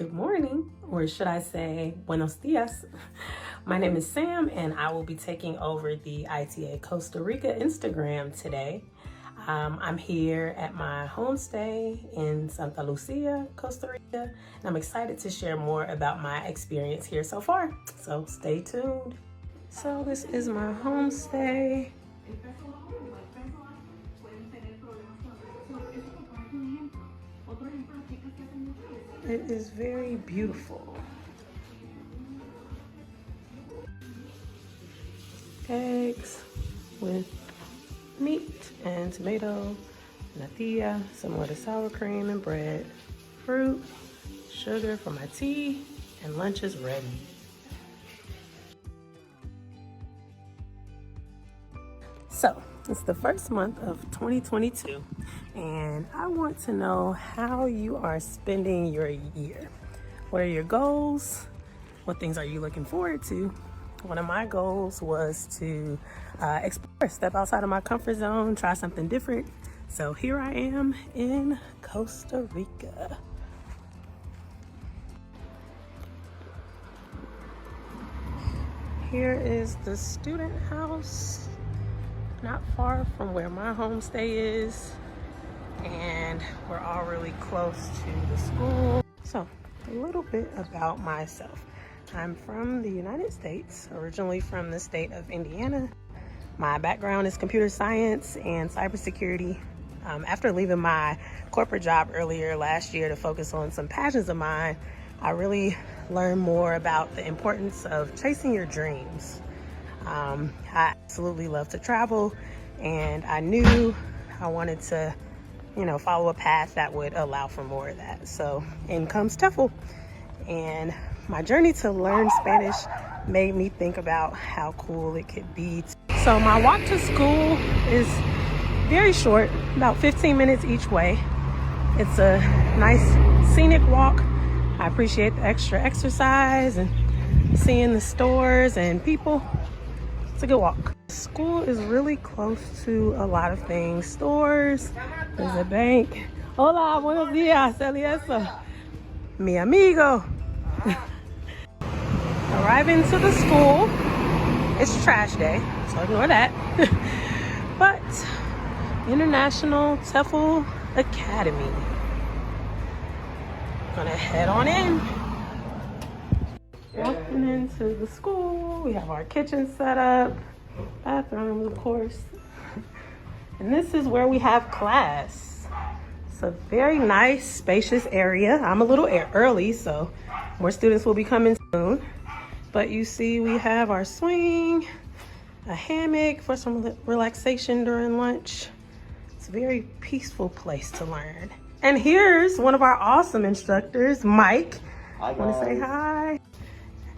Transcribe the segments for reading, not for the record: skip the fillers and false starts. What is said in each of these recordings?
Good morning, or should I say buenos dias. My name is Sam and I will be taking over the ITA Costa Rica Instagram today. I'm here at my homestay in Santa Lucia, Costa Rica, and I'm excited to share more about my experience here so far. So stay tuned. So this is my homestay. It is very beautiful. Eggs with meat and tomato, natilla, some more of the sour cream and bread, fruit, sugar for my tea, and lunch is ready. So, it's the first month of 2022, and I want to know how you are spending your year. What are your goals? What things are you looking forward to? One of my goals was to explore, step outside of my comfort zone, try something different. So here I am in Costa Rica. Here is the student house, not far from where my homestay is, and we're all really close to the school. So a little bit about myself. I'm from the United States, originally from the state of Indiana. My background is computer science and cybersecurity. After leaving my corporate job earlier last year to focus on some passions of mine, I really learned more about the importance of chasing your dreams. I absolutely love to travel, and I knew I wanted to, follow a path that would allow for more of that. So in comes TEFL, and my journey to learn Spanish made me think about how cool it could be. So my walk to school is very short, about 15 minutes each way. It's a nice scenic walk. I appreciate the extra exercise and seeing the stores and people. It's a good walk. School is really close to a lot of things. Stores, there's a bank. Hola, buenos dias, Eliezer. Mi amigo. Arriving to the school, it's trash day, so ignore that. But International TEFL Academy. Gonna head on in. Walking into the school, we have our kitchen set up, bathrooms, of course. And this is where we have class. It's a very nice, spacious area. I'm a little early, so more students will be coming soon. But you see, we have our swing, a hammock for some relaxation during lunch. It's a very peaceful place to learn. And here's one of our awesome instructors, Mike. Hi, guys. Want to say hi?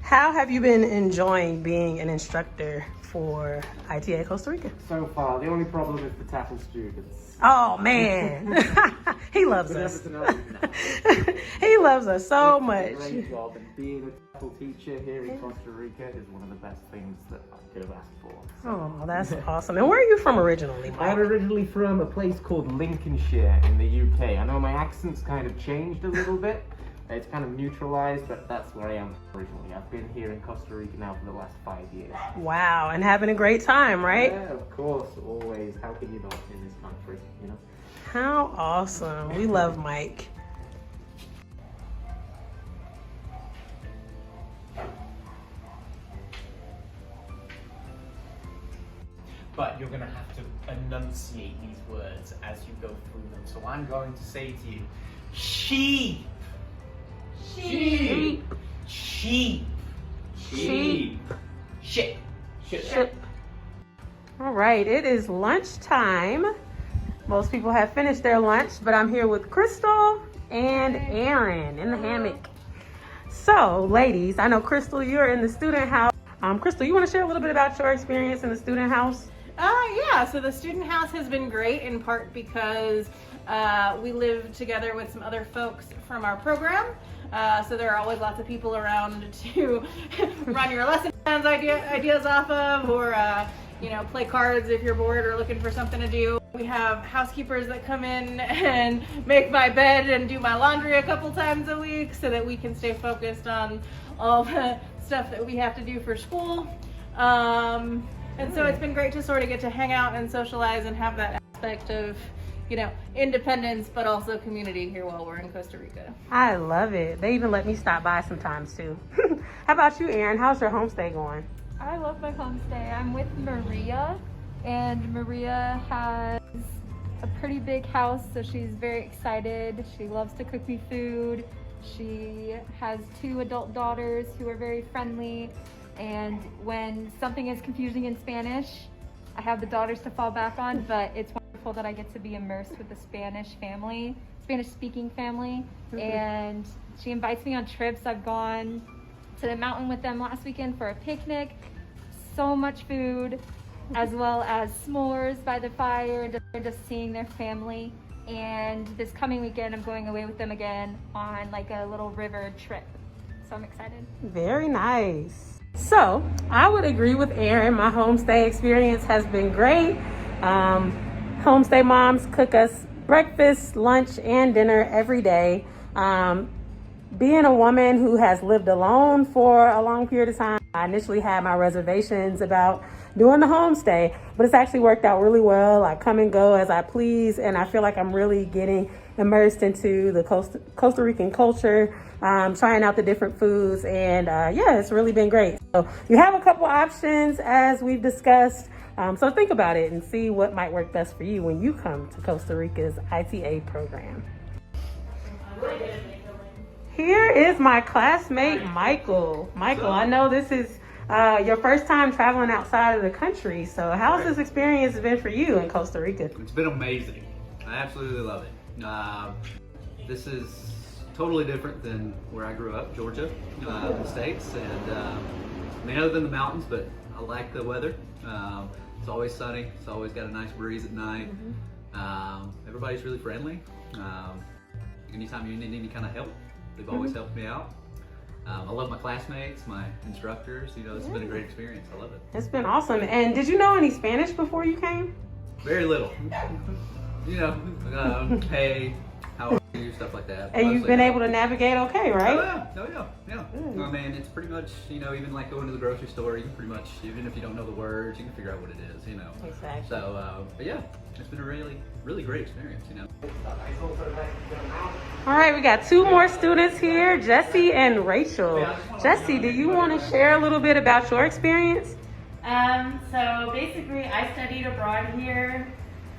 How have you been enjoying being an instructor for ITA Costa Rica? So far, the only problem is the TEFL students. Oh man, he loves us. He loves us so much. It's a great job, and being a TEFL teacher here in Costa Rica is one of the best things that I could have asked for. So. Oh, that's awesome. And where are you from originally, Mike? I'm originally from a place called Lincolnshire in the UK. I know my accent's kind of changed a little bit. It's kind of neutralized, but that's where I am originally. I've been here in Costa Rica now for the last 5 years. Wow, and having a great time, right? Yeah, of course, always. How can you not in this country, How awesome. We love Mike. But you're going to have to enunciate these words as you go through them. So I'm going to say to you, sheep. Sheep. Sheep. Sheep. Ship. Ship. All right, it is lunchtime. Most people have finished their lunch, but I'm here with Crystal and Aaron in the hammock. So, ladies, I know, Crystal, you're in the student house. Crystal, you want to share a little bit about your experience in the student house? Yeah, so the student house has been great in part because we live together with some other folks from our program. So there are always lots of people around to run your lesson plans ideas off of, or play cards if you're bored or looking for something to do. We have housekeepers that come in and make my bed and do my laundry a couple times a week so that we can stay focused on all the stuff that we have to do for school. And so it's been great to sort of get to hang out and socialize and have that aspect of, independence, but also community here while we're in Costa Rica. I love it. They even let me stop by sometimes too. How about you, Erin? How's your homestay going? I love my homestay. I'm with Maria, and Maria has a pretty big house, so she's very excited. She loves to cook me food. She has 2 adult daughters who are very friendly, and when something is confusing in Spanish, I have the daughters to fall back on, but it's wonderful that I get to be immersed with the Spanish-speaking family, and she invites me on trips. I've gone to the mountain with them last weekend for a picnic. So much food, as well as s'mores by the fire, just seeing their family. And this coming weekend, I'm going away with them again on like a little river trip. So I'm excited. Very nice. So I would agree with Erin. My homestay experience has been great. Homestay moms cook us breakfast, lunch, and dinner every day. Being a woman who has lived alone for a long period of time, I initially had my reservations about doing the homestay, but it's actually worked out really well. I come and go as I please, and I feel like I'm really getting immersed into the Costa Rican culture, trying out the different foods, and it's really been great. So you have a couple options as we've discussed, so think about it and see what might work best for you when you come to Costa Rica's ITA program. Here is my classmate, Michael. Michael, I know this is your first time traveling outside of the country. So how's this experience been for you in Costa Rica? It's been amazing. I absolutely love it. This is totally different than where I grew up, Georgia, in the States. And other than the mountains, but I like the weather. It's always sunny. It's always got a nice breeze at night. Everybody's really friendly. Anytime you need any kind of help, they've always helped me out. I love my classmates, my instructors. This has been a great experience. I love it. It's been awesome. And did you know any Spanish before you came? Very little. Hey, how are you, stuff like that. And you've been able to navigate okay, right? Oh yeah. I mean, it's pretty much, even like going to the grocery store, you can pretty much, even if you don't know the words, you can figure out what it is, Exactly. So, but yeah, it's been a really, really great experience, All right, we got 2 more students here, Jesse and Rachel. Jesse, do you want to share a little bit about your experience? So basically, I studied abroad here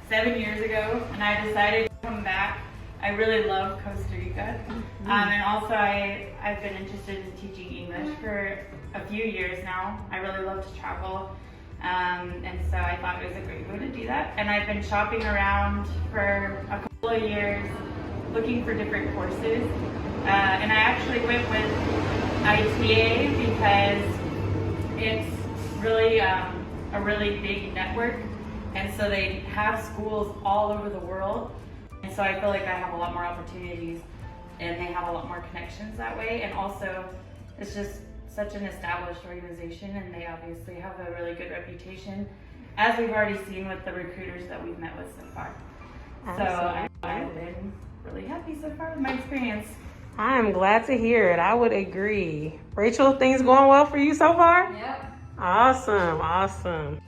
7 years ago, and I decided to come back. I really love Costa Rica, and also I've been interested in teaching English for a few years now. I really love to travel, and so I thought it was a great way to do that. And I've been shopping around for a couple of years, looking for different courses, and I actually went with ITA because it's really a really big network, and so they have schools all over the world. And so I feel like I have a lot more opportunities and they have a lot more connections that way. And also, it's just such an established organization and they obviously have a really good reputation, as we've already seen with the recruiters that we've met with so far. So I've been really happy so far with my experience. I am glad to hear it. I would agree. Rachel, things going well for you so far? Yep. Awesome.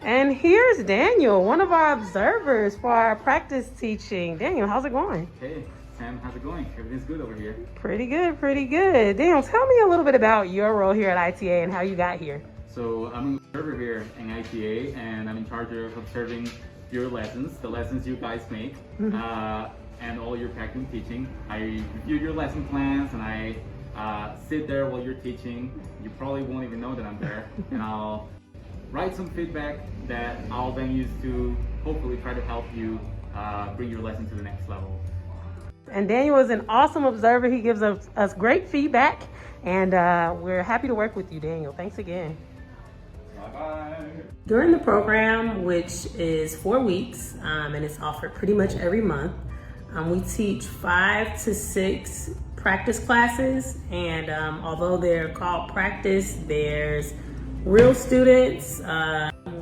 And here's Daniel, one of our observers for our practice teaching. Daniel, how's it going? Hey, Sam, how's it going? Everything's good over here. Pretty good. Daniel, tell me a little bit about your role here at ITA and how you got here. So I'm an observer here in ITA, and I'm in charge of observing your lessons, the lessons you guys make, and all your practice teaching. I review your lesson plans, and I sit there while you're teaching. You probably won't even know that I'm there, and I'll write some feedback that I'll then use to hopefully try to help you bring your lesson to the next level. And Daniel is an awesome observer. He gives us great feedback, and we're happy to work with you, Daniel. Thanks again. Bye-bye. During the program, which is 4 weeks, and it's offered pretty much every month, we teach 5 to 6 practice classes, and although they're called practice, there's real students,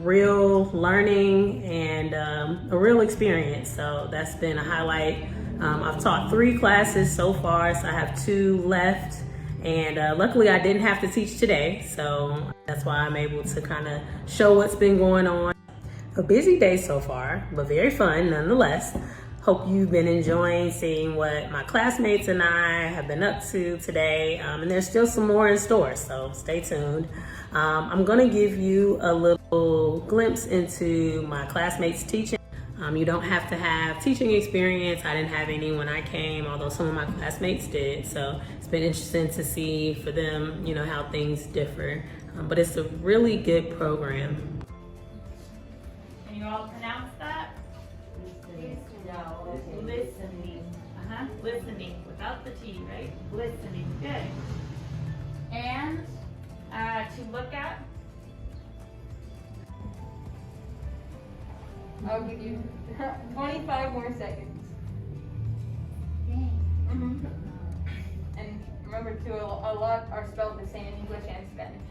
real learning, and a real experience. So that's been a highlight. I've taught 3 classes so far, so I have 2 left. And luckily I didn't have to teach today, so that's why I'm able to kind of show what's been going on. A busy day so far, but very fun nonetheless. Hope you've been enjoying seeing what my classmates and I have been up to today. And there's still some more in store, so stay tuned. I'm gonna give you a little glimpse into my classmates teaching. You don't have to have teaching experience. I didn't have any when I came, although some of my classmates did. So it's been interesting to see for them, you know, how things differ. But it's a really good program. Can you all pronounce that? No. Listening. Listening without the T, right? Listening. Good. And to look at. I'll give you 25 more seconds. And remember too, a lot are spelled the same in English and Spanish.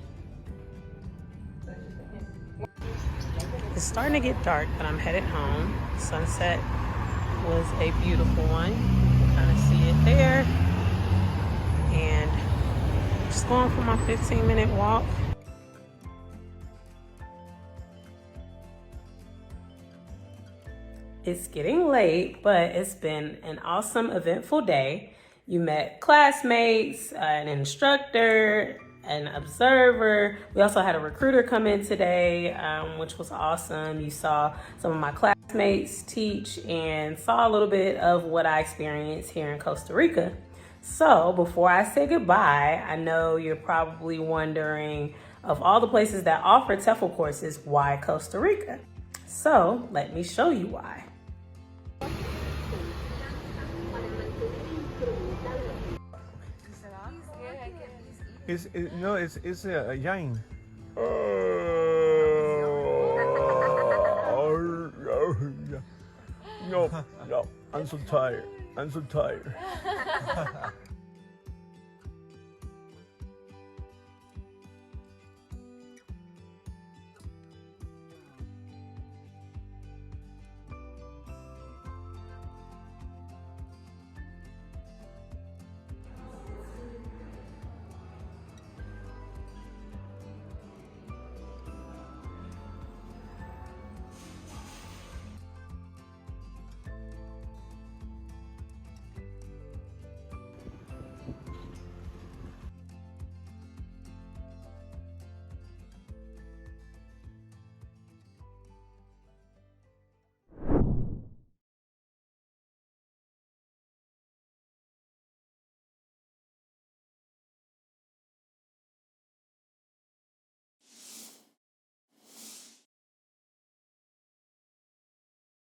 It's starting to get dark, but I'm headed home. Sunset was a beautiful one. You can kind of see it there. And just going for my 15-minute walk. It's getting late, but it's been an awesome, eventful day. You met classmates, an instructor, an observer. We also had a recruiter come in today, which was awesome. You saw some of my classmates teach and saw a little bit of what I experienced here in Costa Rica. So before I say goodbye, I know you're probably wondering, of all the places that offer TEFL courses, why Costa Rica? So let me show you why. It's a yang. No, I'm so tired.